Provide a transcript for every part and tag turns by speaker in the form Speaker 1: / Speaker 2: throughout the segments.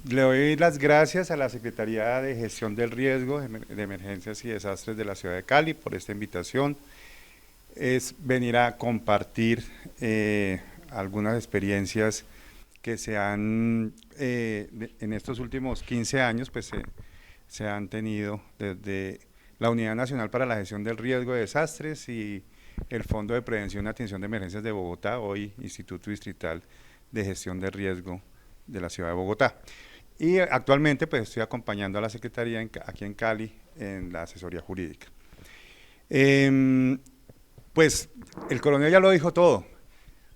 Speaker 1: Le doy las gracias a la Secretaría de Gestión del Riesgo de Emergencias y Desastres de la ciudad de Cali por esta invitación. Es venir a compartir algunas experiencias que se han, en estos últimos 15 años, pues se han tenido desde la Unidad Nacional para la Gestión del Riesgo de Desastres y el Fondo de Prevención y Atención de Emergencias de Bogotá, hoy Instituto Distrital de Gestión de Riesgo de la ciudad de Bogotá. Y actualmente pues estoy acompañando a la Secretaría aquí en Cali en la asesoría jurídica. Pues el coronel ya lo dijo todo,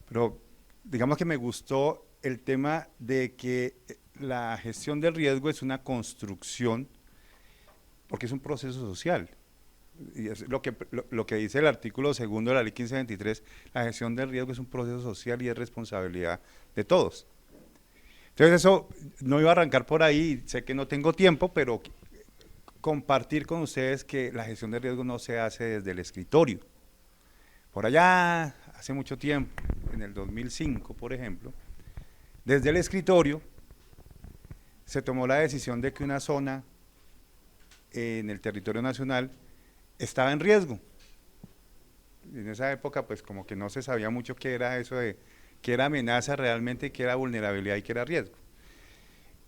Speaker 1: pero digamos que me gustó el tema de que la gestión del riesgo es una construcción, porque es un proceso social. Y es lo que dice el artículo segundo de la ley 1523, la gestión del riesgo es un proceso social y es responsabilidad de todos. Entonces eso no iba a arrancar por ahí, sé que no tengo tiempo, pero compartir con ustedes que la gestión de riesgo no se hace desde el escritorio. Por allá, hace mucho tiempo, en el 2005, por ejemplo, desde el escritorio se tomó la decisión de que una zona en el territorio nacional estaba en riesgo. En esa época, pues como que no se sabía mucho qué era eso de qué era amenaza realmente, qué era vulnerabilidad y qué era riesgo.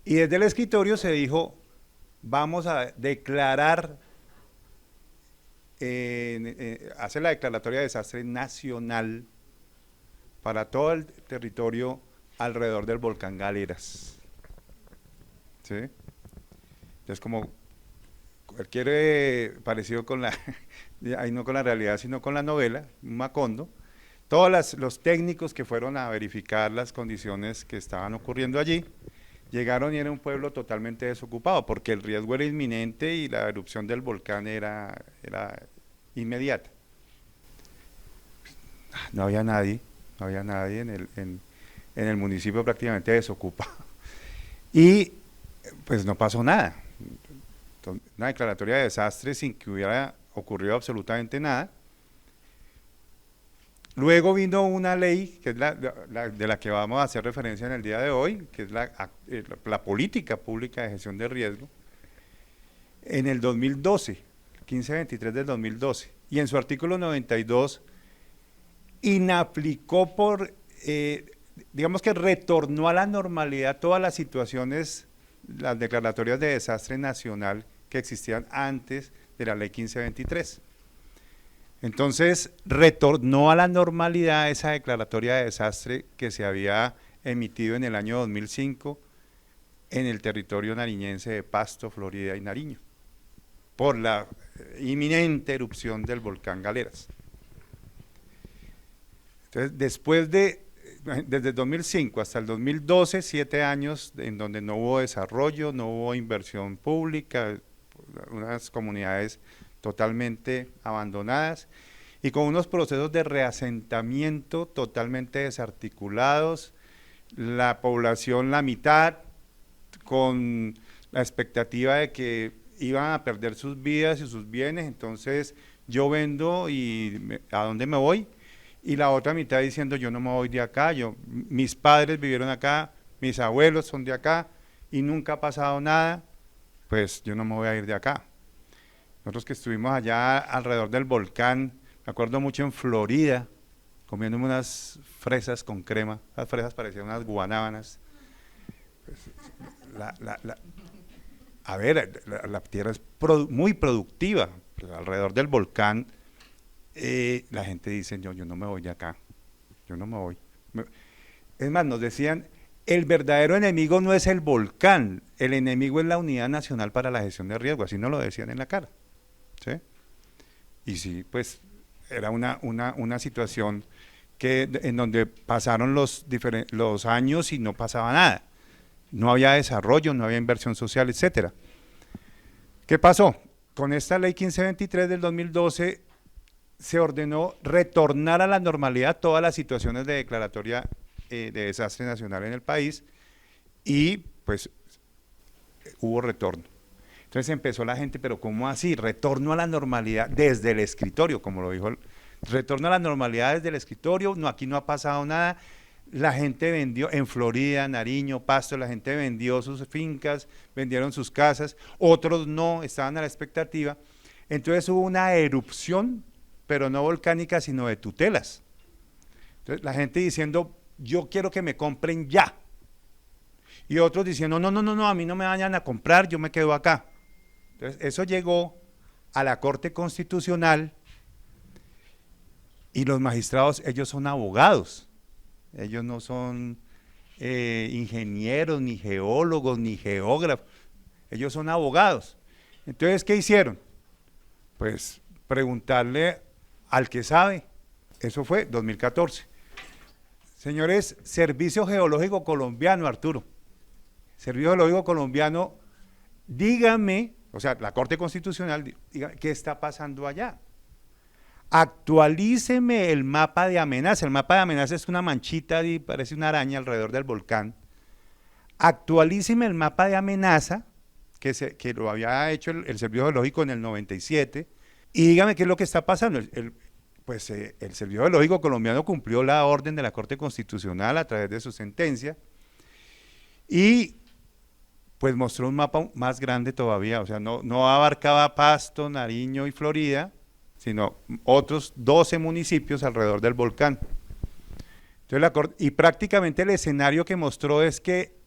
Speaker 1: Y desde el escritorio se dijo, vamos a declarar, hacer la declaratoria de desastre nacional para todo el territorio alrededor del volcán Galeras. ¿Sí? Entonces, como cualquier parecido con la, ahí no con la realidad, sino con la novela, Macondo, todos los técnicos que fueron a verificar las condiciones que estaban ocurriendo allí, llegaron y era un pueblo totalmente desocupado, porque el riesgo era inminente y la erupción del volcán era inmediata. No había nadie, no había nadie en el municipio prácticamente desocupado. Y pues no pasó nada. Una declaratoria de desastre sin que hubiera ocurrido absolutamente nada. Luego vino una ley, que es de la que vamos a hacer referencia en el día de hoy, que es la política pública de gestión de riesgo, en el 2012, 1523 del 2012, y en su artículo 92 inaplicó digamos que retornó a la normalidad todas las situaciones, las declaratorias de desastre nacional que existían antes de la ley 1523. Entonces, retornó a la normalidad esa declaratoria de desastre que se había emitido en el año 2005 en el territorio nariñense de Pasto, Florida y Nariño, por la inminente erupción del volcán Galeras. Entonces, desde el 2005 hasta el 2012, 7 años en donde no hubo desarrollo, no hubo inversión pública, unas comunidades totalmente abandonadas y con unos procesos de reasentamiento totalmente desarticulados, la población la mitad, con la expectativa de que iban a perder sus vidas y sus bienes, entonces yo vendo y ¿a dónde me voy? Y la otra mitad diciendo yo no me voy de acá, mis padres vivieron acá, mis abuelos son de acá y nunca ha pasado nada, pues yo no me voy a ir de acá. Nosotros que estuvimos allá alrededor del volcán, me acuerdo mucho en Florida, comiéndome unas fresas con crema, las fresas parecían unas guanábanas. Pues, a ver, la tierra es muy productiva, pues, alrededor del volcán, la gente dice, yo no me voy de acá, yo no me voy. Es más, nos decían, el verdadero enemigo no es el volcán, el enemigo es la Unidad Nacional para la Gestión de Riesgo, así nos lo decían en la cara. ¿Sí? Y sí, pues era una situación en donde pasaron los años y no pasaba nada. No había desarrollo, no había inversión social, etcétera. ¿Qué pasó? Con esta ley 1523 del 2012 se ordenó retornar a la normalidad todas las situaciones de declaratoria de desastre nacional en el país y pues hubo retorno. Entonces empezó la gente, pero ¿cómo así? Retorno a la normalidad desde el escritorio, como lo dijo, retorno a la normalidad desde el escritorio, no, aquí no ha pasado nada, la gente vendió, en Florida, Nariño, Pasto, la gente vendió sus fincas, vendieron sus casas, otros no, estaban a la expectativa. Entonces hubo una erupción, pero no volcánica, sino de tutelas. Entonces la gente diciendo, yo quiero que me compren ya. Y otros diciendo, no, no, no, no, a mí no me vayan a comprar, yo me quedo acá. Entonces eso llegó a la Corte Constitucional y los magistrados, ellos son abogados. Ellos no son ingenieros, ni geólogos, ni geógrafos. Ellos son abogados. Entonces, ¿qué hicieron? Pues preguntarle al que sabe. Eso fue 2014. Señores, Servicio Geológico Colombiano, Arturo. Servicio Geológico Colombiano, dígame, o sea, la Corte Constitucional, diga, ¿qué está pasando allá? Actualíceme el mapa de amenaza. El mapa de amenaza es una manchita y parece una araña alrededor del volcán. Actualíceme el mapa de amenaza, que lo había hecho el Servicio Geológico en el 97, y dígame qué es lo que está pasando. El Servicio Geológico Colombiano cumplió la orden de la Corte Constitucional a través de su sentencia, y pues mostró un mapa más grande todavía, o sea, no abarcaba Pasto, Nariño y Florida, sino otros 12 municipios alrededor del volcán. Entonces, y prácticamente el escenario que mostró es que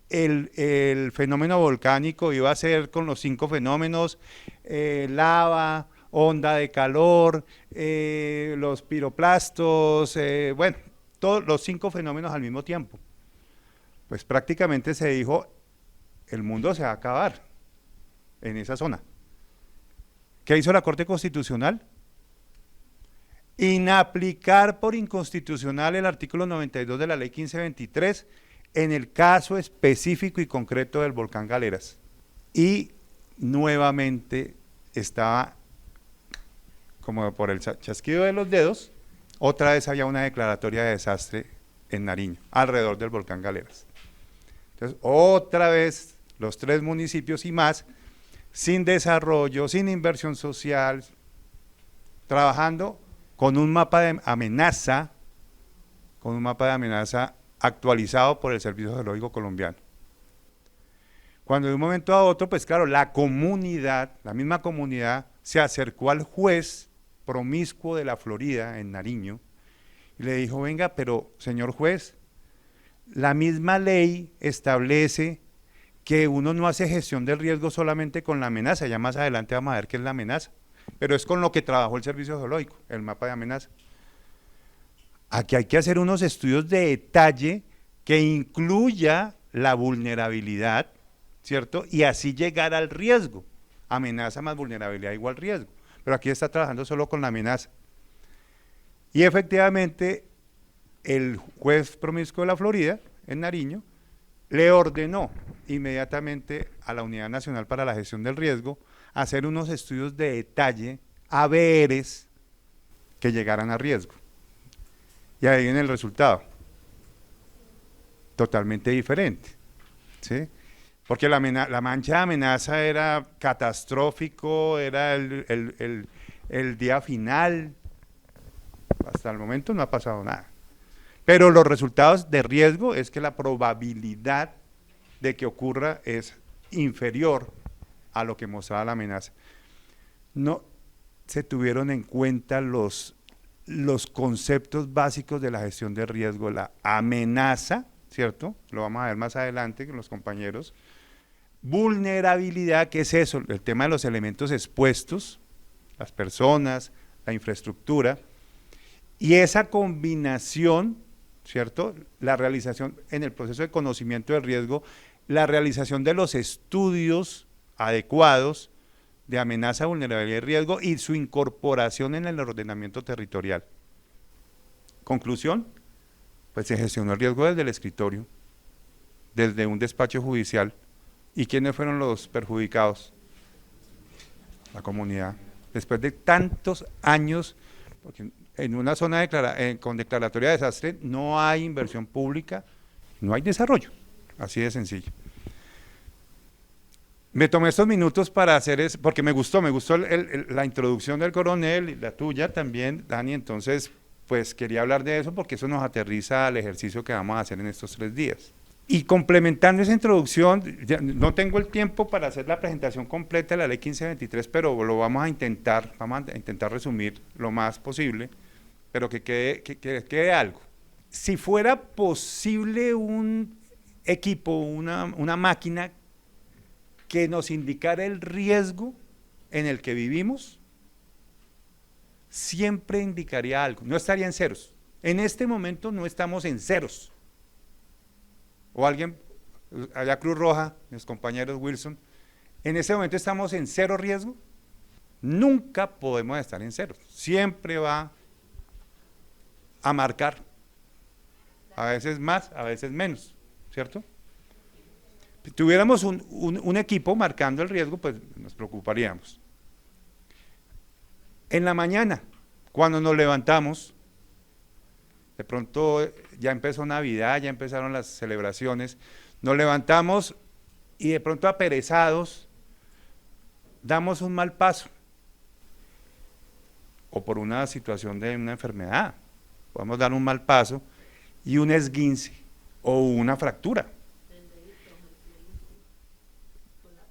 Speaker 1: el fenómeno volcánico iba a ser con los 5 fenómenos, lava, onda de calor, los piroplastos, bueno, todos los 5 fenómenos al mismo tiempo. Pues prácticamente se dijo, el mundo se va a acabar en esa zona. ¿Qué hizo la Corte Constitucional? Inaplicar por inconstitucional el artículo 92 de la Ley 1523 en el caso específico y concreto del volcán Galeras. Y nuevamente estaba, como por el chasquido de los dedos, otra vez había una declaratoria de desastre en Nariño, alrededor del volcán Galeras. Entonces, otra vez los 3 municipios y más, sin desarrollo, sin inversión social, trabajando con un mapa de amenaza, actualizado por el Servicio Geológico Colombiano. Cuando de un momento a otro, pues claro, la misma comunidad, se acercó al juez promiscuo de la Florida, en Nariño, y le dijo, venga, pero señor juez, la misma ley establece que uno no hace gestión del riesgo solamente con la amenaza, ya más adelante vamos a ver qué es la amenaza, pero es con lo que trabajó el Servicio Geológico, el mapa de amenaza. Aquí hay que hacer unos estudios de detalle que incluya la vulnerabilidad, ¿cierto? Y así llegar al riesgo. Amenaza más vulnerabilidad igual riesgo. Pero aquí está trabajando solo con la amenaza. Y efectivamente, el juez promiscuo de la Florida, en Nariño, le ordenó inmediatamente a la Unidad Nacional para la Gestión del Riesgo hacer unos estudios de detalle, ABRs, que llegaran a riesgo. Y ahí viene el resultado, totalmente diferente, ¿sí? Porque la mancha de amenaza era catastrófico, era el día final, hasta el momento no ha pasado nada. Pero los resultados de riesgo es que la probabilidad de que ocurra es inferior a lo que mostraba la amenaza. No se tuvieron en cuenta los conceptos básicos de la gestión de riesgo, la amenaza, ¿cierto? Lo vamos a ver más adelante con los compañeros. Vulnerabilidad, ¿qué es eso? El tema de los elementos expuestos, las personas, la infraestructura, y esa combinación, ¿cierto? La realización en el proceso de conocimiento del riesgo, la realización de los estudios adecuados de amenaza, vulnerabilidad y riesgo y su incorporación en el ordenamiento territorial. Conclusión, pues se gestionó el riesgo desde el escritorio, desde un despacho judicial. ¿Y quiénes fueron los perjudicados? La comunidad. Después de tantos años, porque en una zona con declaratoria de desastre no hay inversión pública, no hay desarrollo, así de sencillo. Me tomé estos minutos para hacer eso, porque me gustó la introducción del coronel y la tuya también, Dani, entonces pues quería hablar de eso porque eso nos aterriza al ejercicio que vamos a hacer en estos 3 días. Y complementando esa introducción, no tengo el tiempo para hacer la presentación completa de la ley 1523, pero lo vamos a intentar resumir lo más posible, pero que quede algo. Si fuera posible un equipo, una máquina que nos indicara el riesgo en el que vivimos, siempre indicaría algo, no estaría en ceros. En este momento no estamos en ceros. O alguien, allá Cruz Roja, mis compañeros Wilson, en este momento estamos en cero riesgo. Nunca podemos estar en cero. Siempre va a marcar. A veces más, a veces menos, ¿cierto? Si tuviéramos un equipo marcando el riesgo, pues nos preocuparíamos. En la mañana, cuando nos levantamos, de pronto ya empezó Navidad, ya empezaron las celebraciones, nos levantamos y de pronto aperezados damos un mal paso, o por una situación de una enfermedad, podemos dar un mal paso y un esguince o una fractura.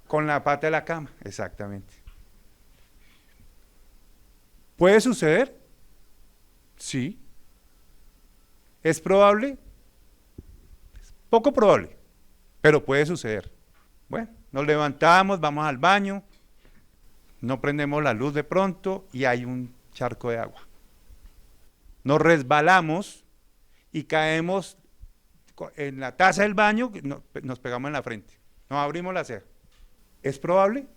Speaker 1: Con la pata de la cama, exactamente. ¿Puede suceder? Sí. ¿Es probable? Es poco probable, pero puede suceder. Bueno, nos levantamos, vamos al baño, no prendemos la luz de pronto y hay un charco de agua. Nos resbalamos y caemos en la taza del baño, nos pegamos en la frente, nos abrimos la ceja. ¿Es probable?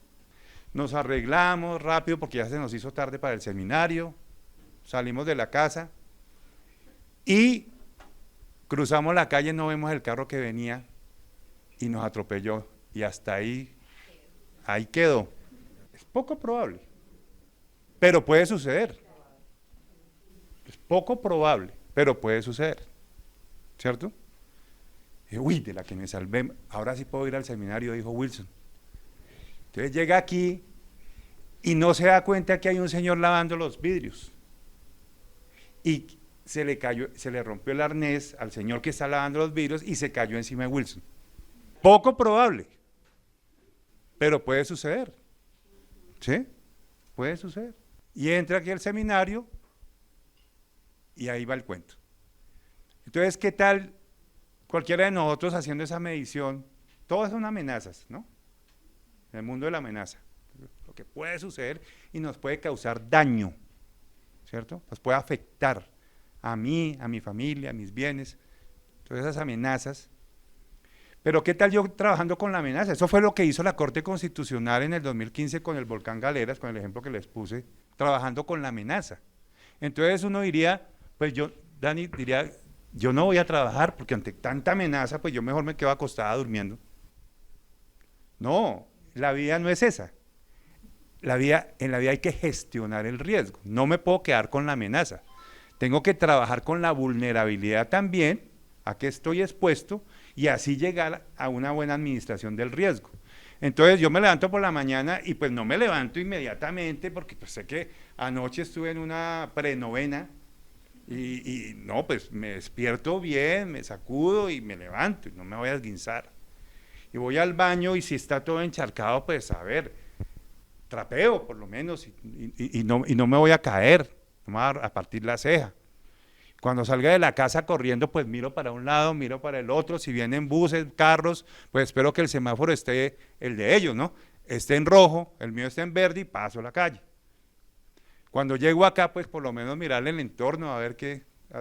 Speaker 1: Nos arreglamos rápido porque ya se nos hizo tarde para el seminario, salimos de la casa y cruzamos la calle, no vemos el carro que venía y nos atropelló y hasta ahí quedó. Es poco probable, pero puede suceder. Es poco probable, pero puede suceder, ¿cierto? Y, uy, de la que me salvé, ahora sí puedo ir al seminario, dijo Wilson. Entonces llega aquí y no se da cuenta que hay un señor lavando los vidrios. Y se le rompió el arnés al señor que está lavando los vidrios y se cayó encima de Wilson. Poco probable, pero puede suceder. ¿Sí? Puede suceder. Y entra aquí al seminario y ahí va el cuento. Entonces, ¿qué tal cualquiera de nosotros haciendo esa medición? Todas son amenazas, ¿no? En el mundo de la amenaza, lo que puede suceder y nos puede causar daño, ¿cierto? Nos puede afectar a mí, a mi familia, a mis bienes, todas esas amenazas. Pero ¿qué tal yo trabajando con la amenaza? Eso fue lo que hizo la Corte Constitucional en el 2015 con el volcán Galeras, con el ejemplo que les puse, trabajando con la amenaza. Entonces uno diría, pues yo, Dani, diría, yo no voy a trabajar porque ante tanta amenaza, pues yo mejor me quedo acostada durmiendo. No, la vida no es esa. En la vida hay que gestionar el riesgo. No me puedo quedar con la amenaza. Tengo que trabajar con la vulnerabilidad también, a qué estoy expuesto, y así llegar a una buena administración del riesgo. Entonces yo me levanto por la mañana y pues no me levanto inmediatamente porque pues sé que anoche estuve en una prenovena y no, pues me despierto bien, me sacudo y me levanto y no me voy a esguinzar. Y voy al baño y si está todo encharcado, pues a ver, trapeo por lo menos y no me voy a caer, no me voy a partir la ceja. Cuando salga de la casa corriendo, pues miro para un lado, miro para el otro, si vienen buses, carros, pues espero que el semáforo esté, el de ellos, ¿no? Esté en rojo, el mío esté en verde y paso la calle. Cuando llego acá, pues por lo menos mirarle el entorno, a ver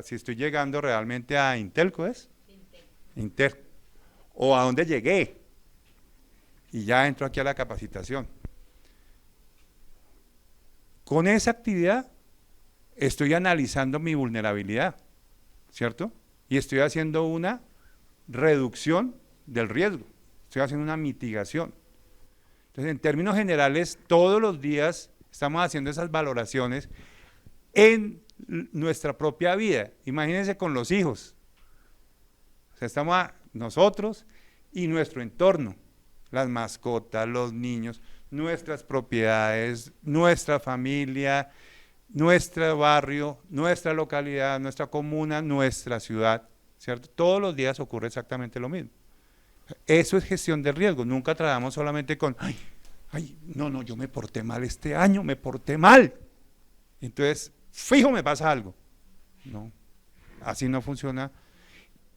Speaker 1: si estoy llegando realmente a Intelco, ¿es? Intel. O a dónde llegué. Y ya entro aquí a la capacitación. Con esa actividad estoy analizando mi vulnerabilidad, ¿cierto? Y estoy haciendo una reducción del riesgo, estoy haciendo una mitigación. Entonces, en términos generales, todos los días estamos haciendo esas valoraciones en nuestra propia vida. Imagínense con los hijos. O sea, estamos nosotros y nuestro entorno, las mascotas, los niños, nuestras propiedades, nuestra familia, nuestro barrio, nuestra localidad, nuestra comuna, nuestra ciudad, ¿cierto? Todos los días ocurre exactamente lo mismo. Eso es gestión de riesgo. Nunca trabajamos solamente con, no, yo me porté mal este año, me porté mal. Entonces, fijo, me pasa algo. No, así no funciona.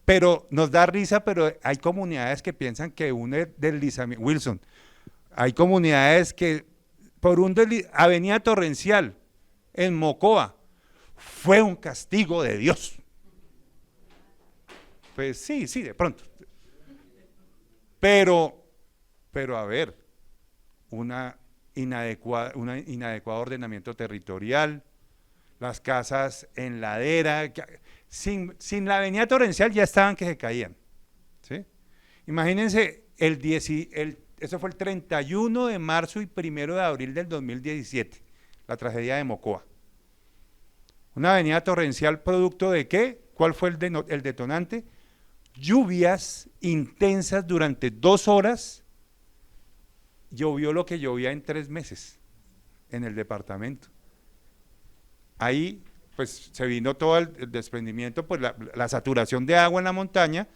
Speaker 1: Pero nos da risa, pero hay comunidades que piensan que un deslizamiento, Wilson, hay comunidades que por Avenida Torrencial, en Mocoa, fue un castigo de Dios. Pues sí, de pronto. Pero a ver, un inadecuado ordenamiento territorial, las casas en ladera, sin la avenida Torrencial ya estaban que se caían, ¿sí? Imagínense, eso fue el 31 de marzo y 1 de abril del 2017, la tragedia de Mocoa. Una avenida Torrencial, ¿producto de qué? ¿Cuál fue el detonante? Lluvias intensas durante 2 horas, llovió lo que llovía en 3 meses en el departamento. Ahí pues se vino todo el desprendimiento, pues la saturación de agua en la montaña,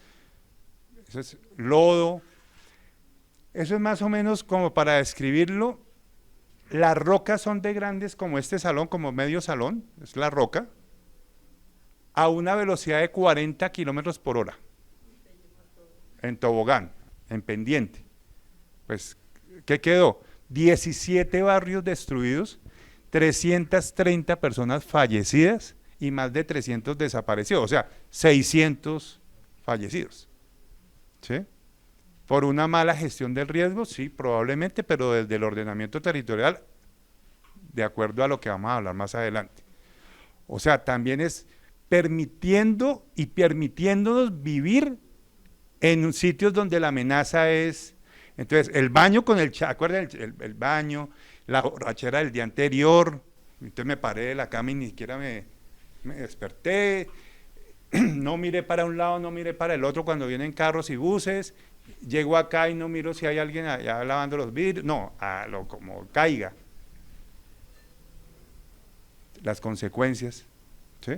Speaker 1: eso es lodo, eso es más o menos como para describirlo. Las rocas son de grandes como este salón, como medio salón, es la roca, a una velocidad de 40 kilómetros por hora, en tobogán, en pendiente. Pues, ¿qué quedó? 17 barrios destruidos, 330 personas fallecidas y más de 300 desaparecidos, o sea, 600 fallecidos, ¿sí? ¿Por una mala gestión del riesgo? Sí, probablemente, pero desde el ordenamiento territorial, de acuerdo a lo que vamos a hablar más adelante. O sea, también es permitiéndonos vivir en sitios donde la amenaza es. Entonces, el baño con ¿acuerdan el baño? La borrachera del día anterior, entonces me paré de la cama y ni siquiera me desperté, no miré para un lado, no miré para el otro cuando vienen carros y buses, llego acá y no miro si hay alguien allá lavando los vidrios, no, como caiga. Las consecuencias, ¿sí?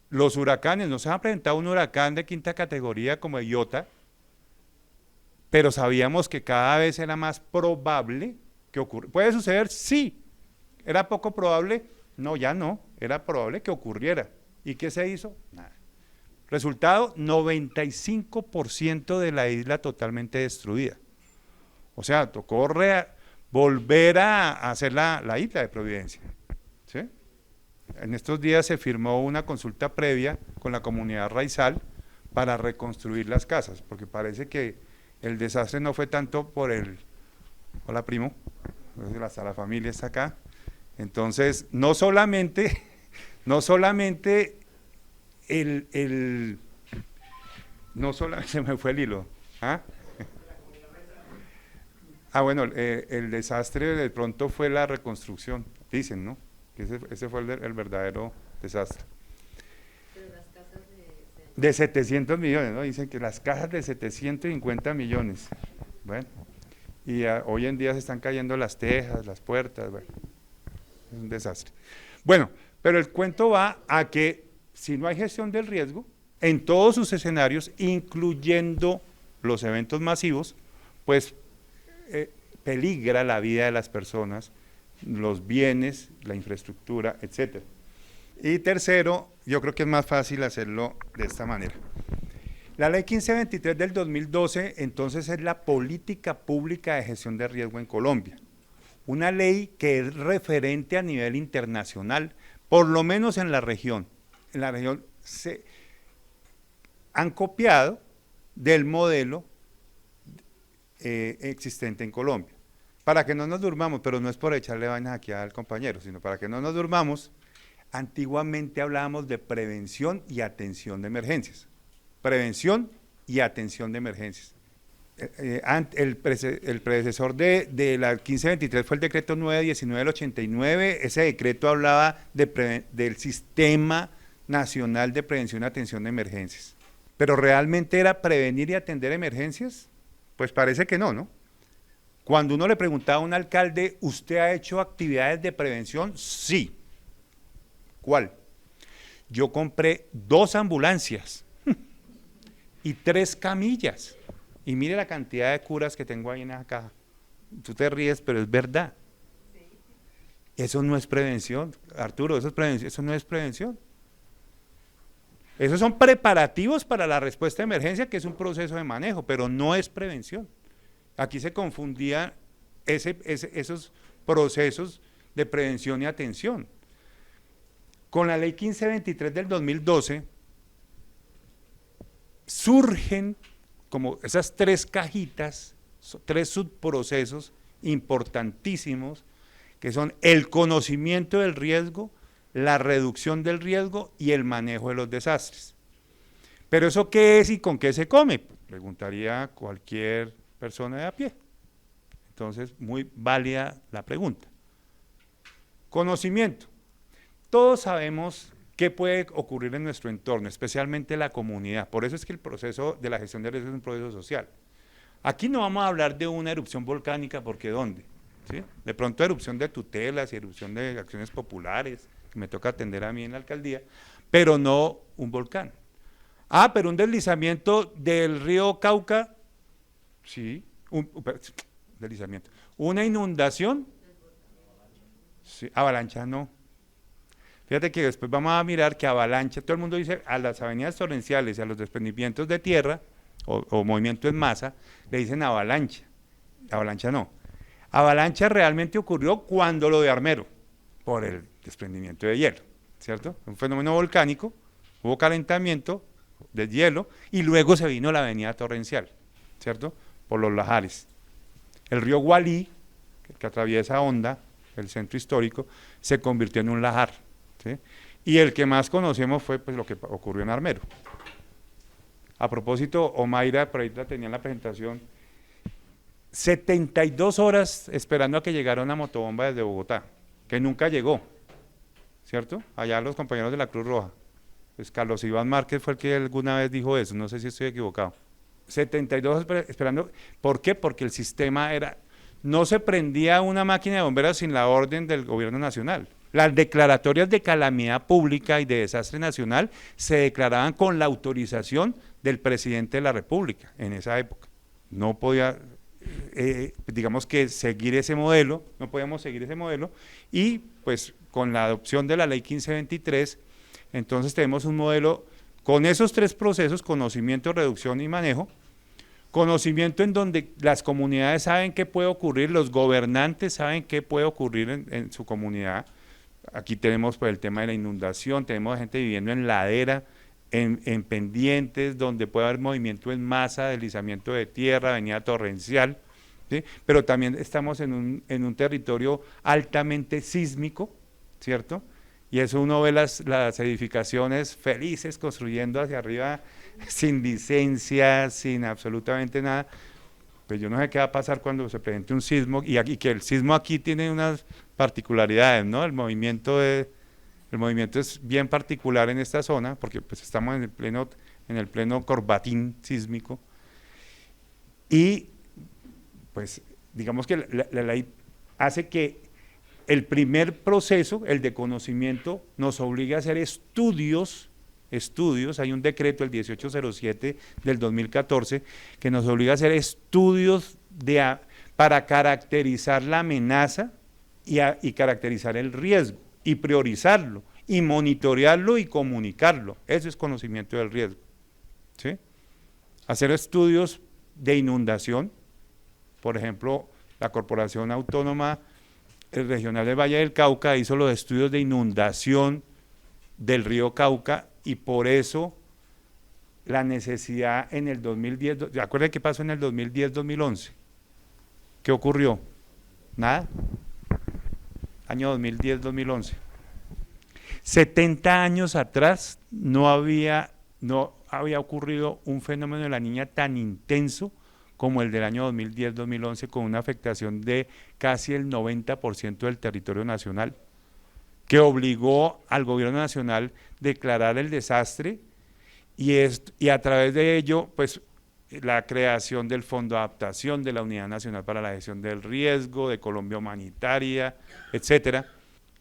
Speaker 1: Los huracanes, nos ha presentado un huracán de 5ª categoría como Iota, pero sabíamos que cada vez era más probable que ocurra. ¿Puede suceder? Sí. ¿Era poco probable? No, ya no, era probable que ocurriera. ¿Y qué se hizo? Nada. Resultado, 95% de la isla totalmente destruida. O sea, tocó volver a hacer la isla de Providencia, ¿sí? En estos días se firmó una consulta previa con la comunidad raizal para reconstruir las casas, porque parece que el desastre no fue tanto por hola primo, hasta la familia está acá. Entonces, no solamente se me fue el hilo. Bueno, el desastre de pronto fue la reconstrucción, dicen, ¿no? Que ese fue el verdadero desastre.
Speaker 2: Pero las casas
Speaker 1: de 700 millones, ¿no? Dicen que las casas de 750 millones. Bueno, y hoy en día se están cayendo las tejas, las puertas, bueno, es un desastre. Bueno, pero el cuento va a que si no hay gestión del riesgo, en todos sus escenarios, incluyendo los eventos masivos, pues peligra la vida de las personas, los bienes, la infraestructura, etcétera. Y tercero, yo creo que es más fácil hacerlo de esta manera. La ley 1523 del 2012, entonces, es la política pública de gestión de riesgo en Colombia. Una ley que es referente a nivel internacional, por lo menos en la región. En la región se han copiado del modelo existente en Colombia. Para que no nos durmamos, pero no es por echarle vainas aquí al compañero, sino para que no nos durmamos, antiguamente hablábamos de prevención y atención de emergencias. Prevención y atención de emergencias. El predecesor de la 1523 fue el decreto 919 del 89, ese decreto hablaba del Sistema Nacional de Prevención y Atención de Emergencias. ¿Pero realmente era prevenir y atender emergencias? Pues parece que no, ¿no? Cuando uno le preguntaba a un alcalde, ¿usted ha hecho actividades de prevención? Sí. ¿Cuál? Yo compré 2 ambulancias y 3 camillas. Y mire la cantidad de curas que tengo ahí en esa caja. Tú te ríes, pero es verdad. Eso no es prevención, Arturo, eso no es prevención. Esos son preparativos para la respuesta de emergencia, que es un proceso de manejo, pero no es prevención. Aquí se confundían esos procesos de prevención y atención. Con la ley 1523 del 2012, surgen como esas 3 cajitas, 3 subprocesos importantísimos, que son el conocimiento del riesgo, la reducción del riesgo y el manejo de los desastres. ¿Pero eso qué es y con qué se come? Preguntaría cualquier persona de a pie. Entonces, muy válida la pregunta. Conocimiento. Todos sabemos qué puede ocurrir en nuestro entorno, especialmente la comunidad. Por eso es que el proceso de la gestión de riesgos es un proceso social. Aquí no vamos a hablar de una erupción volcánica, porque ¿dónde? ¿Sí? De pronto erupción de tutelas y erupción de acciones populares, que me toca atender a mí en la alcaldía, pero no un volcán. Ah, pero un deslizamiento del río Cauca, sí, deslizamiento. Una inundación, sí, avalancha no. Fíjate que después vamos a mirar que avalancha, todo el mundo dice a las avenidas torrenciales y a los desprendimientos de tierra o movimiento en masa, le dicen avalancha. Avalancha no. Avalancha realmente ocurrió cuando lo de Armero, por el desprendimiento de hielo, ¿cierto? Un fenómeno volcánico, hubo calentamiento de hielo y luego se vino la avenida torrencial, ¿cierto? Por los lajares. El río Gualí, que atraviesa Honda, el centro histórico, se convirtió en un lajar, ¿sí? Y el que más conocemos fue pues, lo que ocurrió en Armero. A propósito, Omaira, por ahí la tenía en la presentación, 72 horas esperando a que llegara una motobomba desde Bogotá, que nunca llegó, ¿cierto? Allá los compañeros de la Cruz Roja. Pues Carlos Iván Márquez fue el que alguna vez dijo eso, no sé si estoy equivocado. 72 horas esperando, ¿por qué? Porque el sistema era, no se prendía una máquina de bomberos sin la orden del gobierno nacional. Las declaratorias de calamidad pública y de desastre nacional se declaraban con la autorización del presidente de la República en esa época. No podía, digamos que seguir ese modelo, no podíamos seguir ese modelo, y pues con la adopción de la ley 1523, entonces tenemos un modelo con esos 3 procesos, conocimiento, reducción y manejo. Conocimiento en donde las comunidades saben qué puede ocurrir, los gobernantes saben qué puede ocurrir en su comunidad. Aquí tenemos pues, el tema de la inundación, tenemos gente viviendo en ladera, en pendientes, donde puede haber movimiento en masa, deslizamiento de tierra, avenida torrencial, ¿sí? Pero también estamos en un territorio altamente sísmico, ¿cierto? Y eso uno ve las edificaciones felices construyendo hacia arriba sin licencia, sin absolutamente nada. Pues yo no sé qué va a pasar cuando se presente un sismo, y que el sismo aquí tiene unas particularidades, ¿no? El movimiento es bien particular en esta zona, porque pues estamos en el pleno corbatín sísmico, y pues digamos que la ley hace que el primer proceso, el de conocimiento, nos obliga a hacer estudios, hay un decreto, el 1807 del 2014, que nos obliga a hacer estudios para caracterizar la amenaza y caracterizar el riesgo, y priorizarlo, y monitorearlo y comunicarlo. Eso es conocimiento del riesgo, ¿sí? Hacer estudios de inundación, por ejemplo, la Corporación Autónoma Regional del Valle del Cauca hizo los estudios de inundación del río Cauca, y por eso la necesidad en el 2010, ¿recuerdan qué pasó en el 2010-2011? ¿Qué ocurrió? Nada. Año 2010-2011. 70 años atrás no había ocurrido un fenómeno de la Niña tan intenso como el del año 2010-2011, con una afectación de casi el 90% del territorio nacional, que obligó al gobierno nacional a declarar el desastre, y a través de ello, pues la creación del Fondo de Adaptación, de la Unidad Nacional para la Gestión del Riesgo, de Colombia Humanitaria, etcétera.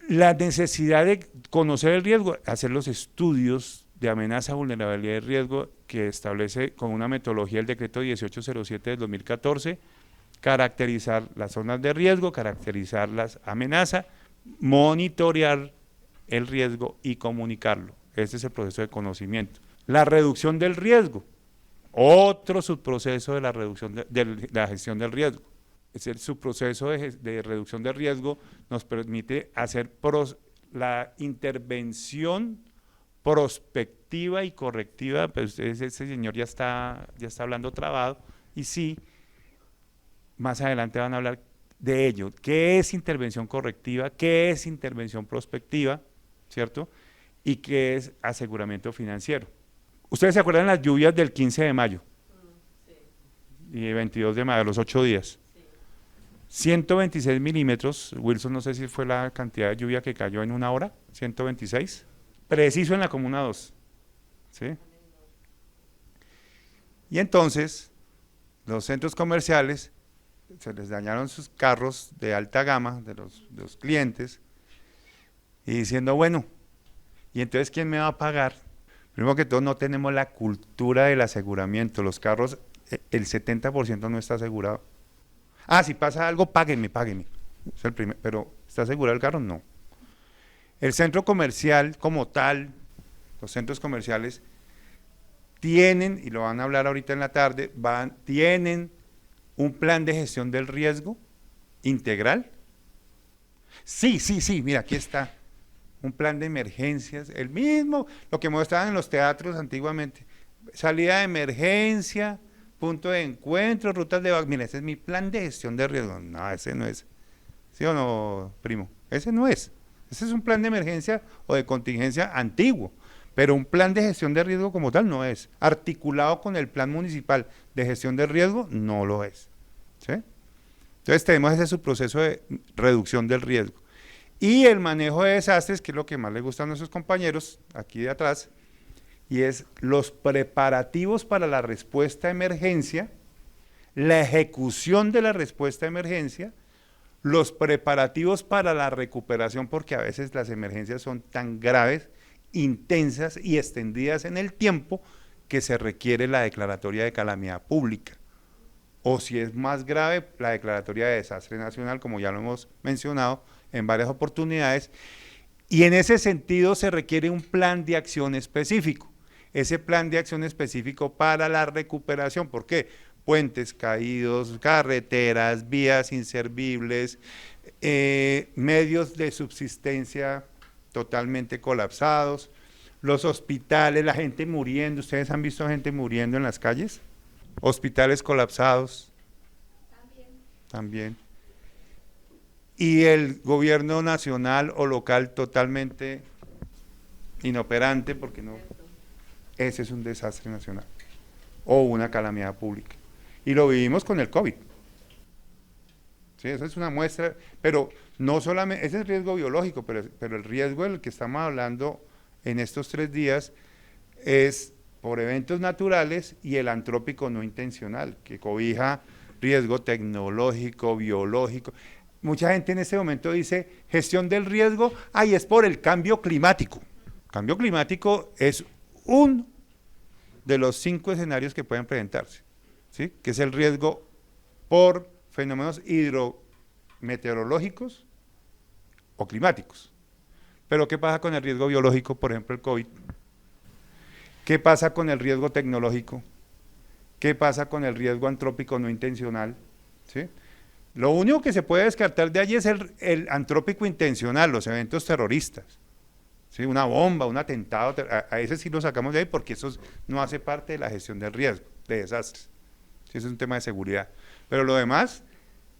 Speaker 1: La necesidad de conocer el riesgo, hacer los estudios de amenaza, vulnerabilidad y riesgo que establece con una metodología el decreto 1807 del 2014, caracterizar las zonas de riesgo, caracterizar las amenazas, monitorear el riesgo y comunicarlo. Ese es el proceso de conocimiento. La reducción del riesgo, otro subproceso de la reducción de la gestión del riesgo. Es el subproceso de reducción de riesgo nos permite hacer la intervención prospectiva y correctiva, pues ese señor ya está hablando trabado, y sí, más adelante van a hablar de ello. ¿Qué es intervención correctiva? ¿Qué es intervención prospectiva? ¿Cierto? ¿Y qué es aseguramiento financiero? ¿Ustedes se acuerdan de las lluvias del 15 de mayo? Sí. Y el 22 de mayo, los 8 días. Sí. 126 milímetros, Wilson, no sé si fue la cantidad de lluvia que cayó en una hora, 126, preciso en la Comuna 2. ¿Sí? Y entonces, los centros comerciales, se les dañaron sus carros de alta gama de los clientes, y diciendo, bueno, ¿y entonces quién me va a pagar? Primero que todo, no tenemos la cultura del aseguramiento. Los carros, el 70% no está asegurado. Ah, si pasa algo, páguenme. Es el primer, pero ¿está asegurado el carro? No. El centro comercial como tal, los centros comerciales tienen, y lo van a hablar ahorita en la tarde, tienen un plan de gestión del riesgo integral. Sí, mira, aquí está. Un plan de emergencias, el mismo, lo que mostraban en los teatros antiguamente. Salida de emergencia, punto de encuentro, rutas de mira, ese es mi plan de gestión de riesgo. No, ese no es. ¿Sí o no, primo? Ese no es. Ese es un plan de emergencia o de contingencia antiguo, pero un plan de gestión de riesgo como tal no es. Articulado con el plan municipal de gestión de riesgo, no lo es. ¿Sí? Entonces tenemos ese subproceso de reducción del riesgo. Y el manejo de desastres, que es lo que más le gusta a nuestros compañeros aquí de atrás, y es los preparativos para la respuesta a emergencia, la ejecución de la respuesta a emergencia, los preparativos para la recuperación, porque a veces las emergencias son tan graves, intensas y extendidas en el tiempo que se requiere la declaratoria de calamidad pública. O si es más grave, la declaratoria de desastre nacional, como ya lo hemos mencionado en varias oportunidades, y en ese sentido se requiere un plan de acción específico. Ese plan de acción específico para la recuperación, ¿por qué? Puentes caídos, carreteras, vías inservibles, medios de subsistencia totalmente colapsados, los hospitales, la gente muriendo. ¿Ustedes han visto gente muriendo en las calles? Hospitales colapsados. También. Y el gobierno nacional o local totalmente inoperante, porque no, ese es un desastre nacional o una calamidad pública. Y lo vivimos con el COVID. Sí, esa es una muestra, pero no solamente, ese es el riesgo biológico, pero el riesgo del que estamos hablando en estos 3 días es por eventos naturales y el antrópico no intencional, que cobija riesgo tecnológico, biológico. Mucha gente en este momento dice, gestión del riesgo, es por el cambio climático. Cambio climático es uno de los 5 escenarios que pueden presentarse, ¿sí? Que es el riesgo por fenómenos hidrometeorológicos o climáticos. Pero ¿qué pasa con el riesgo biológico, por ejemplo el COVID? ¿Qué pasa con el riesgo tecnológico? ¿Qué pasa con el riesgo antrópico no intencional? ¿Sí? Lo único que se puede descartar de allí es el antrópico intencional, los eventos terroristas. ¿Sí? Una bomba, un atentado, a ese sí lo sacamos de ahí porque eso no hace parte de la gestión del riesgo, de desastres. ¿Sí? Eso es un tema de seguridad. Pero lo demás,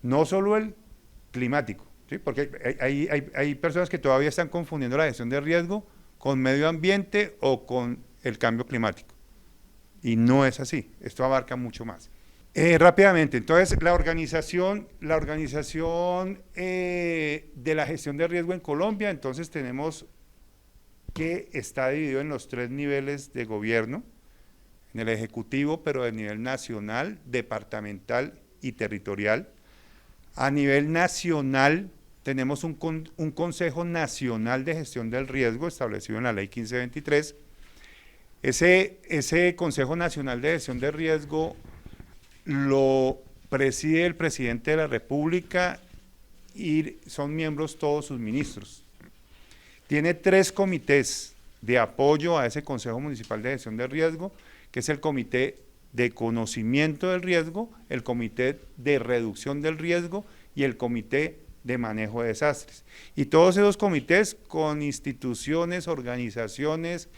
Speaker 1: no solo el climático, ¿sí? Porque hay personas que todavía están confundiendo la gestión de riesgo con medio ambiente o con el cambio climático. Y no es así, esto abarca mucho más. Rápidamente, entonces la organización de la gestión de riesgo en Colombia, entonces tenemos que está dividido en los 3 niveles de gobierno, en el Ejecutivo, pero a nivel nacional, departamental y territorial. A nivel nacional tenemos un Consejo Nacional de Gestión del Riesgo establecido en la Ley 1523. Ese Consejo Nacional de Gestión del Riesgo lo preside el presidente de la República y son miembros todos sus ministros. Tiene 3 comités de apoyo a ese Consejo Municipal de Gestión del Riesgo, que es el Comité de Conocimiento del Riesgo, el Comité de Reducción del Riesgo y el Comité de Manejo de Desastres. Y todos esos comités con instituciones, organizaciones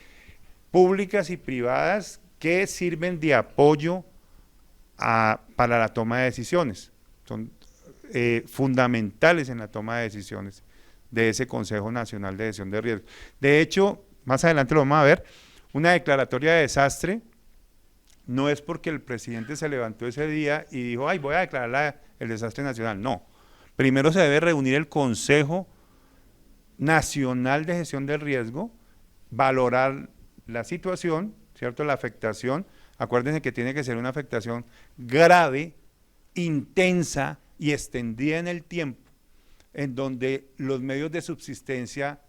Speaker 1: públicas y privadas que sirven de apoyo para la toma de decisiones. Son fundamentales en la toma de decisiones de ese Consejo Nacional de Gestión de Riesgo. De hecho, más adelante lo vamos a ver, una declaratoria de desastre no es porque el presidente se levantó ese día y dijo, ay, voy a declarar el desastre nacional. No, primero se debe reunir el Consejo Nacional de Gestión del Riesgo, valorar la situación, ¿cierto?, la afectación. Acuérdense que tiene que ser una afectación grave, intensa y extendida en el tiempo, en donde los medios de subsistencia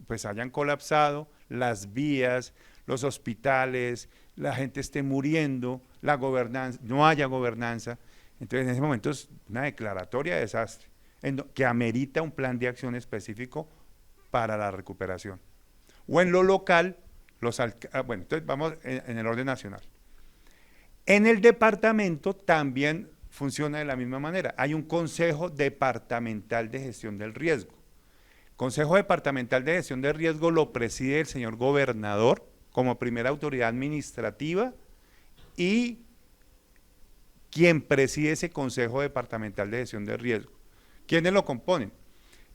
Speaker 1: pues hayan colapsado, las vías, los hospitales, la gente esté muriendo, la gobernanza, no haya gobernanza. Entonces en ese momento es una declaratoria de desastre que amerita un plan de acción específico para la recuperación. O en lo local, bueno, entonces vamos en el orden nacional. En el departamento también funciona de la misma manera. Hay un Consejo Departamental de Gestión del Riesgo. Consejo Departamental de Gestión del Riesgo lo preside el señor gobernador como primera autoridad administrativa y quien preside ese Consejo Departamental de Gestión del Riesgo. ¿Quiénes lo componen?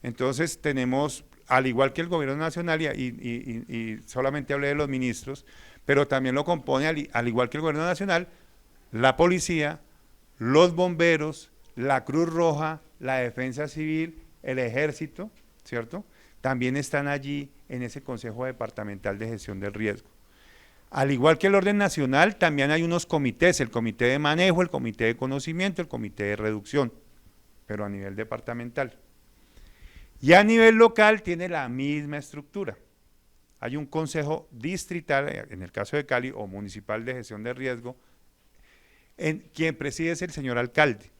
Speaker 1: Entonces tenemos, al igual que el gobierno nacional, y solamente hablé de los ministros, pero también lo compone, al igual que el gobierno nacional, la policía, los bomberos, la Cruz Roja, la Defensa Civil, el Ejército, ¿cierto? También están allí en ese Consejo Departamental de Gestión del Riesgo. Al igual que el orden nacional, también hay unos comités, el Comité de Manejo, el Comité de Conocimiento, el Comité de Reducción, pero a nivel departamental. Y a nivel local tiene la misma estructura. Hay un consejo distrital, en el caso de Cali, o municipal de gestión de riesgo, quien preside es el señor alcalde.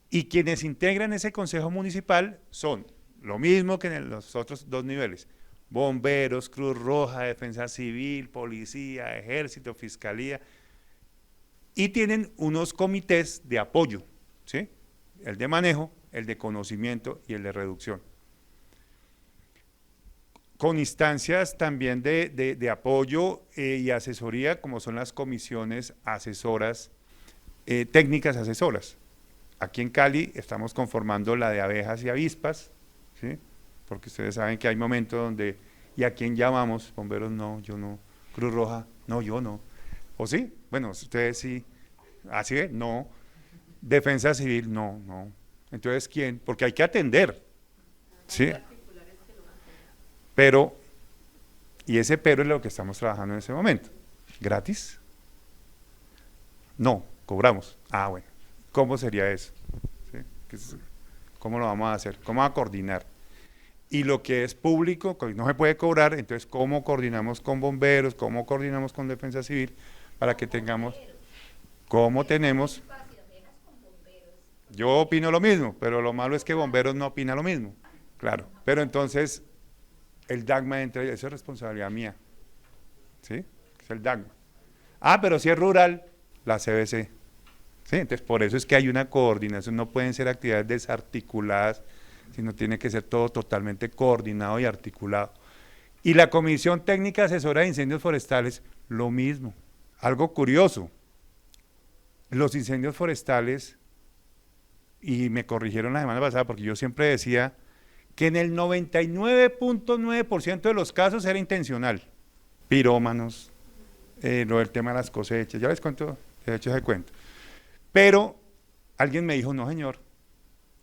Speaker 1: Y quienes integran ese consejo municipal son lo mismo que en los otros 2 niveles: bomberos, Cruz Roja, Defensa Civil, Policía, Ejército, Fiscalía, y tienen unos comités de apoyo, ¿sí? El de manejo, el de conocimiento y el de reducción. Con instancias también de apoyo y asesoría, como son las comisiones asesoras, técnicas asesoras. Aquí en Cali estamos conformando la de abejas y avispas, ¿sí? Porque ustedes saben que hay momentos donde, ¿y a quién llamamos? Bomberos no, yo no. Cruz Roja, no, yo no. ¿O sí? Bueno, ustedes sí. ¿Así es? No. Defensa Civil, no, no. Entonces, ¿quién? Porque hay que atender, ¿sí? Pero, y ese pero es lo que estamos trabajando en ese momento. ¿Gratis? No, cobramos. Ah, bueno. ¿Cómo sería eso? ¿Sí? ¿Cómo lo vamos a hacer? ¿Cómo vamos a coordinar? Y lo que es público, no se puede cobrar, entonces ¿cómo coordinamos con bomberos? ¿Cómo coordinamos con Defensa Civil? Para que tengamos, ¿cómo tenemos? Yo opino lo mismo, pero lo malo es que bomberos no opina lo mismo. Claro, pero entonces el DAGMA entra, eso es responsabilidad mía, ¿sí? Es el DAGMA. Ah, pero si es rural, la CBC. ¿Sí? Entonces, por eso es que hay una coordinación, no pueden ser actividades desarticuladas, sino tiene que ser todo totalmente coordinado y articulado. Y la Comisión Técnica Asesora de Incendios Forestales, lo mismo. Algo curioso, los incendios forestales, y me corrigieron la semana pasada, porque yo siempre decía que en el 99.9% de los casos era intencional. Pirómanos, lo del tema de las cosechas, ya les cuento, de hecho ese cuento. Pero alguien me dijo, no señor,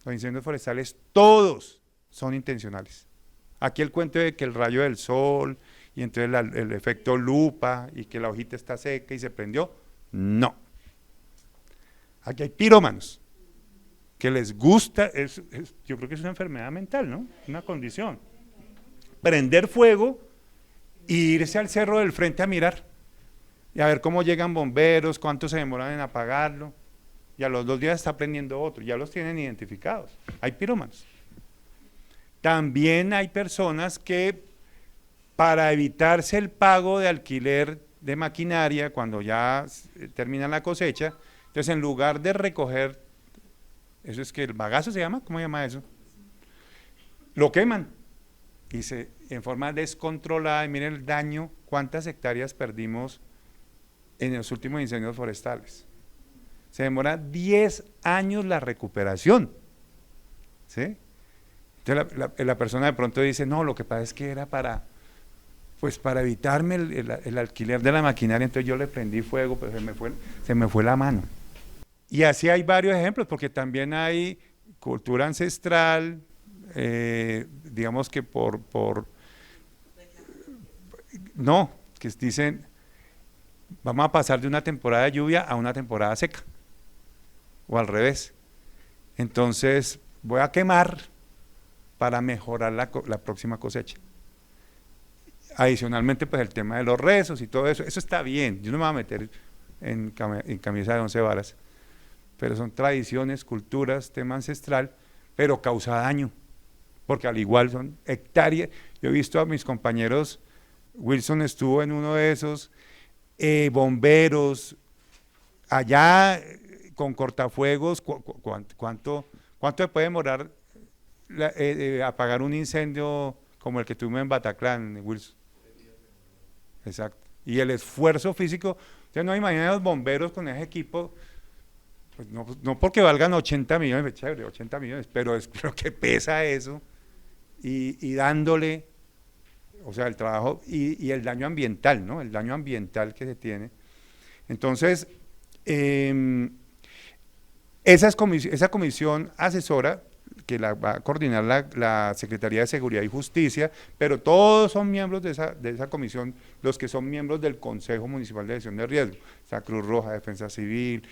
Speaker 1: los incendios forestales todos son intencionales. Aquí el cuento de que el rayo del sol y entonces el efecto lupa y que la hojita está seca y se prendió. No. Aquí hay pirómanos que les gusta, yo creo que es una enfermedad mental, ¿no? Una condición. Prender fuego e irse al cerro del frente a mirar y a ver cómo llegan bomberos, cuánto se demoran en apagarlo, y a los 2 días está prendiendo otro, ya los tienen identificados. Hay pirómanos. También hay personas que, para evitarse el pago de alquiler de maquinaria cuando ya termina la cosecha, entonces en lugar de recoger, eso es que el bagazo se llama, ¿cómo se llama eso? Lo queman y en forma descontrolada, y miren el daño, cuántas hectáreas perdimos en los últimos incendios forestales. Se demora 10 años la recuperación, ¿sí? Entonces la persona de pronto dice, no, lo que pasa es que era para evitarme el alquiler de la maquinaria, entonces yo le prendí fuego, pero se me fue la mano. Y así hay varios ejemplos, porque también hay cultura ancestral, digamos que no, que dicen, vamos a pasar de una temporada de lluvia a una temporada seca, o al revés. Entonces voy a quemar para mejorar la próxima cosecha. Adicionalmente, pues el tema de los rezos y todo eso está bien, yo no me voy a meter en camisa de 11 varas, pero son tradiciones, culturas, tema ancestral, pero causa daño, porque al igual son hectáreas. Yo he visto a mis compañeros, Wilson estuvo en uno de esos, bomberos, allá con cortafuegos, ¿cuánto se puede demorar apagar un incendio como el que tuvimos en Bataclan, Wilson? Exacto. Y el esfuerzo físico, ustedes no imaginan a los bomberos con ese equipo, pues no porque valgan 80 millones, chévere, 80 millones, pero creo que pesa eso, y dándole, o sea, el trabajo y el daño ambiental, ¿no? El daño ambiental que se tiene. Entonces, esa comisión asesora, que la va a coordinar la Secretaría de Seguridad y Justicia, pero todos son miembros de esa comisión, los que son miembros del Consejo Municipal de Gestión de Riesgo, o sea, Cruz Roja, Defensa Civil,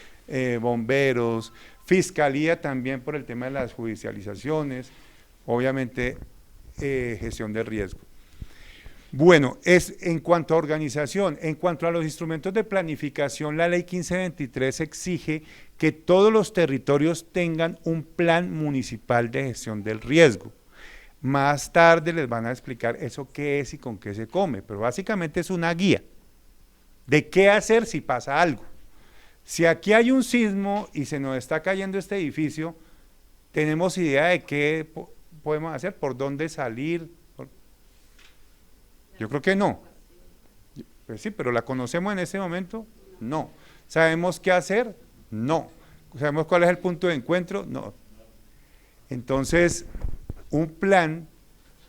Speaker 1: bomberos, Fiscalía también por el tema de las judicializaciones, obviamente gestión de riesgo. Bueno, en cuanto a organización, en cuanto a los instrumentos de planificación, la ley 1523 exige que todos los territorios tengan un plan municipal de gestión del riesgo. Más tarde les van a explicar eso qué es y con qué se come, pero básicamente es una guía de qué hacer si pasa algo. Si aquí hay un sismo y se nos está cayendo este edificio, tenemos idea de qué podemos hacer, por dónde salir. Yo creo que no. Pues sí, pero ¿la conocemos en ese momento? No. ¿Sabemos qué hacer? No. ¿Sabemos cuál es el punto de encuentro? No. Entonces, un plan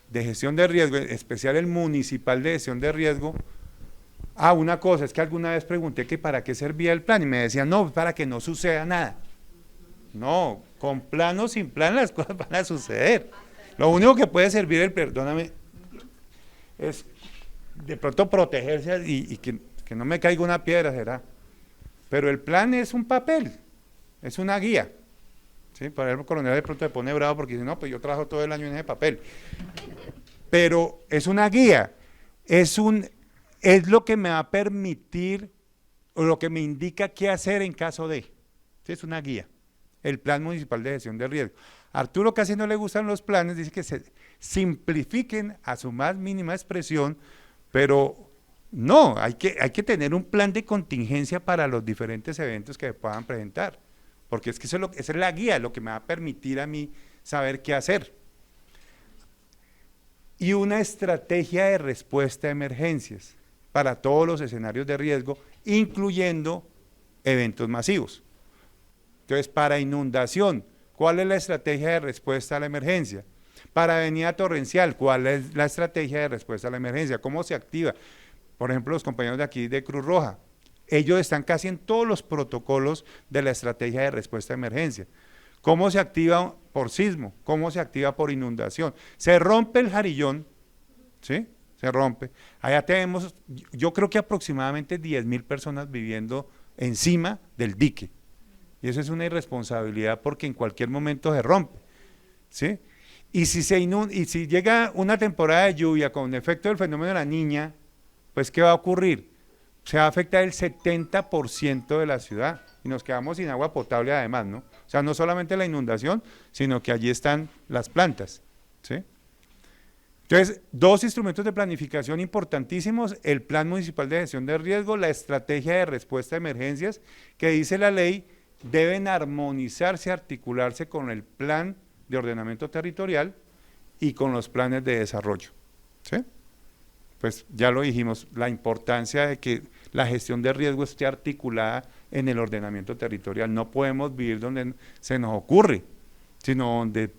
Speaker 1: de gestión de riesgo, en especial el municipal de gestión de riesgo. Una cosa, es que alguna vez pregunté que para qué servía el plan y me decían, no, para que no suceda nada. No, con plan o sin plan las cosas van a suceder. Lo único que puede servir perdóname, es de pronto protegerse y que no me caiga una piedra, será. Pero el plan es un papel, es una guía. ¿Sí? Por ejemplo, el coronel de pronto se pone bravo porque dice, no, pues yo trabajo todo el año en ese papel. Pero es una guía, es lo que me va a permitir, o lo que me indica qué hacer en caso de. ¿Sí? Es una guía, el plan municipal de gestión de riesgo. Arturo casi no le gustan los planes, dice que se simplifiquen a su más mínima expresión, pero no, hay que tener un plan de contingencia para los diferentes eventos que se puedan presentar, porque es que esa es la guía, lo que me va a permitir a mí saber qué hacer. Y una estrategia de respuesta a emergencias para todos los escenarios de riesgo, incluyendo eventos masivos. Entonces, para inundación, ¿cuál es la estrategia de respuesta a la emergencia? Para avenida torrencial, ¿cuál es la estrategia de respuesta a la emergencia? ¿Cómo se activa? Por ejemplo, los compañeros de aquí de Cruz Roja, ellos están casi en todos los protocolos de la estrategia de respuesta a emergencia. ¿Cómo se activa por sismo? ¿Cómo se activa por inundación? Se rompe el jarillón, ¿sí? se rompe. Allá tenemos, yo creo que aproximadamente 10.000 personas viviendo encima del dique. Y eso es una irresponsabilidad porque en cualquier momento se rompe, ¿sí? Y si llega una temporada de lluvia con efecto del fenómeno de la niña, pues ¿qué va a ocurrir? Se va a afectar el 70% de la ciudad y nos quedamos sin agua potable además, ¿no? O sea, no solamente la inundación, sino que allí están las plantas, ¿sí? Entonces, dos instrumentos de planificación importantísimos: el Plan Municipal de Gestión de Riesgo, la Estrategia de Respuesta a Emergencias, que dice la ley, deben armonizarse, articularse con el Plan de Ordenamiento Territorial y con los planes de desarrollo, ¿sí? Pues ya lo dijimos, la importancia de que la gestión de riesgo esté articulada en el ordenamiento territorial. No podemos vivir donde se nos ocurre, sino donde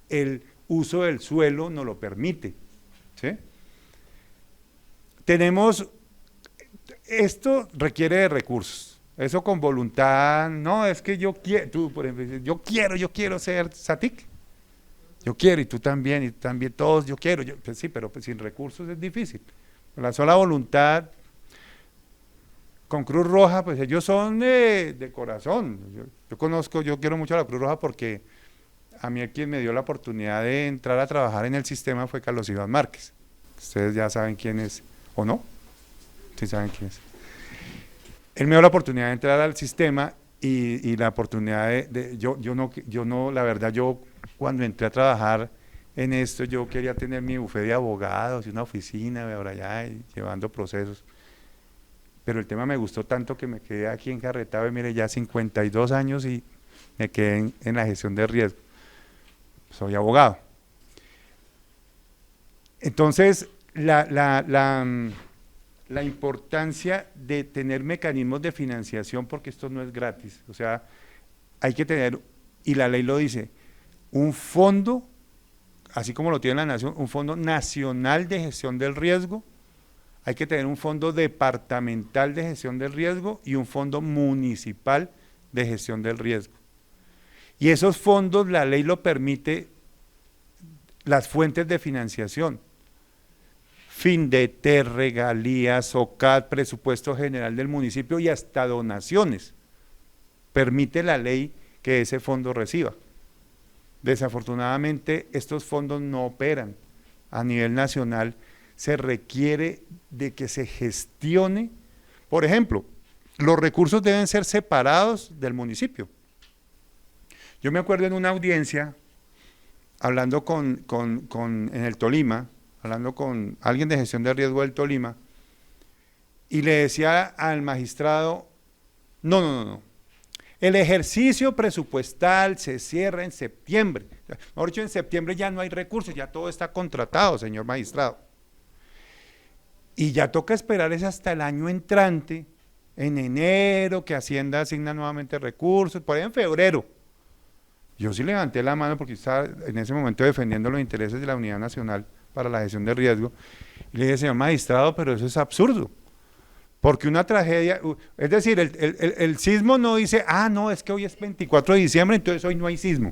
Speaker 1: el uso del suelo nos lo permite, ¿sí? Esto requiere de recursos, eso con voluntad, no, es que yo quiero, tú por ejemplo, yo quiero ser SATIC, yo quiero, y tú también, todos, yo quiero, pues sí, pero pues sin recursos es difícil. La sola voluntad, con Cruz Roja, pues ellos son de corazón. Yo quiero mucho a la Cruz Roja porque a mí quien me dio la oportunidad de entrar a trabajar en el sistema fue Carlos Iván Márquez. Ustedes ya saben quién es, ¿o no? Sí saben quién es. Él me dio la oportunidad de entrar al sistema y la oportunidad la verdad, yo cuando entré a trabajar en esto, yo quería tener mi bufete de abogados y una oficina ahora ya llevando procesos, pero el tema me gustó tanto que me quedé aquí encarretado y mire, ya 52 años y me quedé en la gestión de riesgo. Soy abogado. Entonces, la importancia de tener mecanismos de financiación, porque esto no es gratis, o sea, hay que tener, y la ley lo dice, un fondo, así como lo tiene la nación, un fondo nacional de gestión del riesgo, hay que tener un fondo departamental de gestión del riesgo y un fondo municipal de gestión del riesgo. Y esos fondos, la ley lo permite, las fuentes de financiación, FINDETER, regalías, OCAD, presupuesto general del municipio y hasta donaciones, permite la ley que ese fondo reciba. Desafortunadamente, estos fondos no operan a nivel nacional, se requiere de que se gestione. Por ejemplo, los recursos deben ser separados del municipio. Yo me acuerdo en una audiencia, hablando en el Tolima, hablando con alguien de gestión de riesgo del Tolima, y le decía al magistrado, no, el ejercicio presupuestal se cierra en septiembre. Mejor dicho, en septiembre ya no hay recursos, ya todo está contratado, señor magistrado. Y ya toca esperar es hasta el año entrante, en enero, que Hacienda asigna nuevamente recursos, por ahí en febrero. Yo sí levanté la mano porque estaba en ese momento defendiendo los intereses de la Unidad Nacional para la Gestión de Riesgo, y le dije, señor magistrado, pero eso es absurdo, porque una tragedia, es decir, el sismo no dice, no, es que hoy es 24 de diciembre, entonces hoy no hay sismo.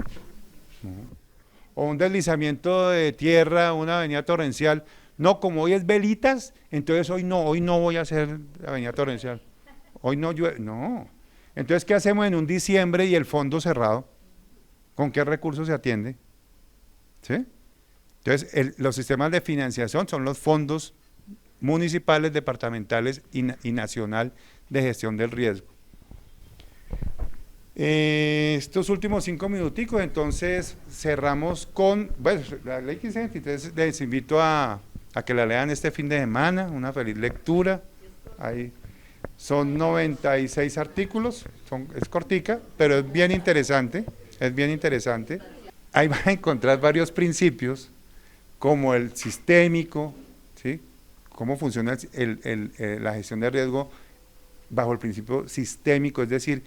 Speaker 1: No. O un deslizamiento de tierra, una avenida torrencial, no, como hoy es velitas, entonces hoy no voy a hacer la avenida torrencial, hoy no llueve, no. Entonces, ¿qué hacemos en un diciembre y el fondo cerrado? ¿Con qué recursos se atiende? ¿Sí? Entonces, los sistemas de financiación son los fondos municipales, departamentales y nacional de gestión del riesgo. Estos últimos 5 minuticos, entonces cerramos con, bueno, la ley 1523, les invito a que la lean este fin de semana, una feliz lectura. Ahí son 96 artículos, es cortica, pero es bien interesante, Ahí van a encontrar varios principios, como el sistémico, ¿sí? Cómo funciona la gestión de riesgo bajo el principio sistémico, es decir,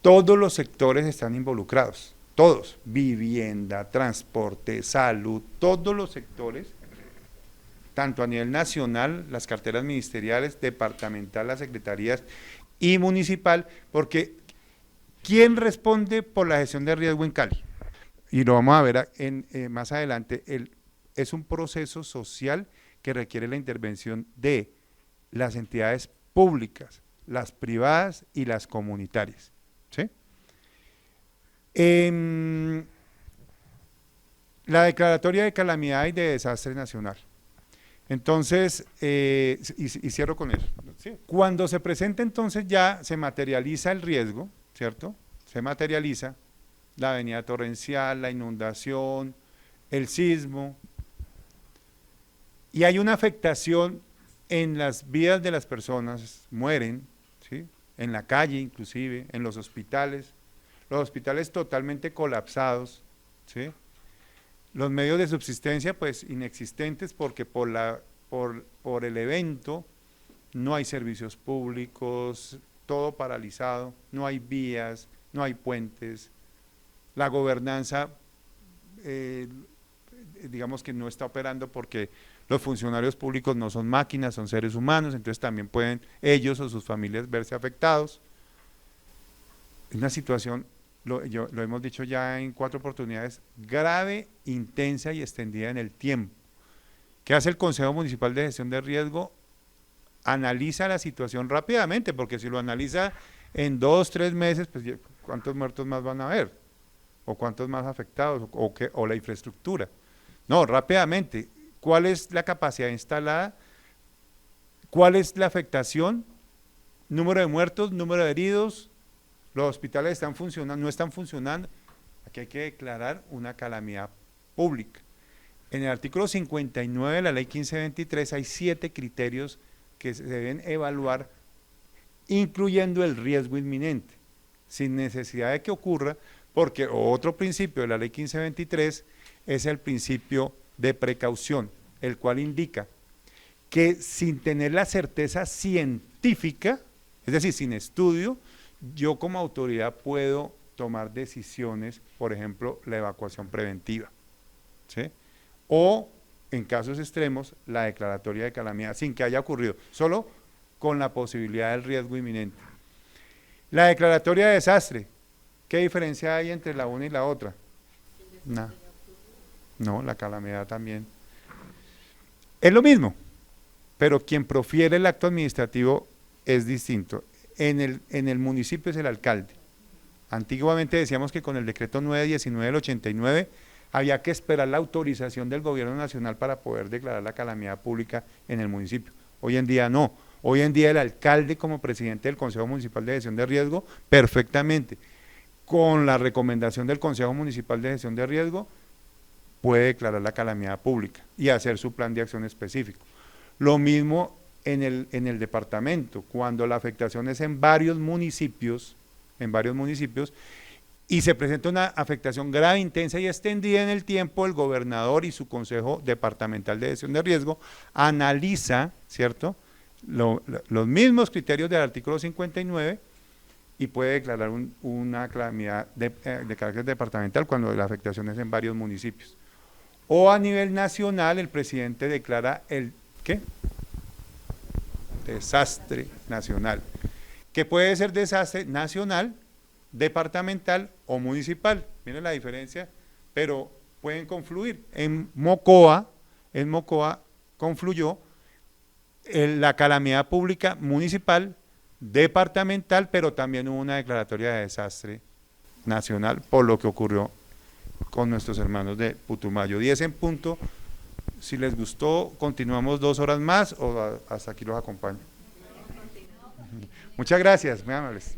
Speaker 1: todos los sectores están involucrados, todos, vivienda, transporte, salud, todos los sectores, tanto a nivel nacional, las carteras ministeriales, departamental, las secretarías y municipal, porque ¿quién responde por la gestión de riesgo en Cali? Y lo vamos a ver más adelante, es un proceso social que requiere la intervención de las entidades públicas, las privadas y las comunitarias, ¿sí? La declaratoria de calamidad y de desastre nacional. Entonces, y cierro con eso. ¿Sí? Cuando se presenta entonces ya se materializa el riesgo, ¿cierto? Se materializa la avenida torrencial, la inundación, el sismo, y hay una afectación en las vidas de las personas, mueren, ¿sí? En la calle inclusive, en los hospitales totalmente colapsados, ¿sí? Los medios de subsistencia pues inexistentes porque por el evento no hay servicios públicos, todo paralizado, no hay vías, no hay puentes, la gobernanza digamos que no está operando porque los funcionarios públicos no son máquinas, son seres humanos, entonces también pueden ellos o sus familias verse afectados. Es una situación, lo hemos dicho ya en 4 oportunidades, grave, intensa y extendida en el tiempo. ¿Qué hace el Consejo Municipal de Gestión de Riesgo? Analiza la situación rápidamente, porque si lo analiza en 2, 3 meses, pues ¿cuántos muertos más van a haber? ¿O cuántos más afectados? ¿O la infraestructura? No, rápidamente. ¿Cuál es la capacidad instalada? ¿Cuál es la afectación? Número de muertos, número de heridos, los hospitales están funcionando, no están funcionando. Aquí hay que declarar una calamidad pública. En el artículo 59 de la ley 1523 hay 7 criterios que se deben evaluar, incluyendo el riesgo inminente, sin necesidad de que ocurra, porque otro principio de la ley 1523 es el principio de precaución, el cual indica que sin tener la certeza científica, es decir, sin estudio, yo como autoridad puedo tomar decisiones, por ejemplo, la evacuación preventiva, ¿sí? O, en casos extremos, la declaratoria de calamidad, sin que haya ocurrido, solo con la posibilidad del riesgo inminente. La declaratoria de desastre, ¿qué diferencia hay entre la una y la otra? Nada. No, la calamidad también. Es lo mismo, pero quien profiere el acto administrativo es distinto. En el municipio es el alcalde. Antiguamente decíamos que con el decreto 919 del 89 había que esperar la autorización del gobierno nacional para poder declarar la calamidad pública en el municipio. Hoy en día no. Hoy en día el alcalde como presidente del Consejo Municipal de Gestión de Riesgo, perfectamente, con la recomendación del Consejo Municipal de Gestión de Riesgo, puede declarar la calamidad pública y hacer su plan de acción específico. Lo mismo en el departamento, cuando la afectación es en varios municipios, y se presenta una afectación grave, intensa y extendida en el tiempo, el gobernador y su Consejo Departamental de Gestión de Riesgo analiza, ¿cierto?, los mismos criterios del artículo 59 y puede declarar una calamidad de carácter departamental cuando la afectación es en varios municipios. O a nivel nacional el presidente declara el ¿qué? Desastre nacional, que puede ser desastre nacional, departamental o municipal. Miren la diferencia, pero pueden confluir. En Mocoa confluyó la calamidad pública municipal, departamental, pero también hubo una declaratoria de desastre nacional por lo que ocurrió con nuestros hermanos de Putumayo. 10 en punto. Si les gustó, continuamos 2 horas más o hasta aquí los acompaño. Muchas gracias, muy amables.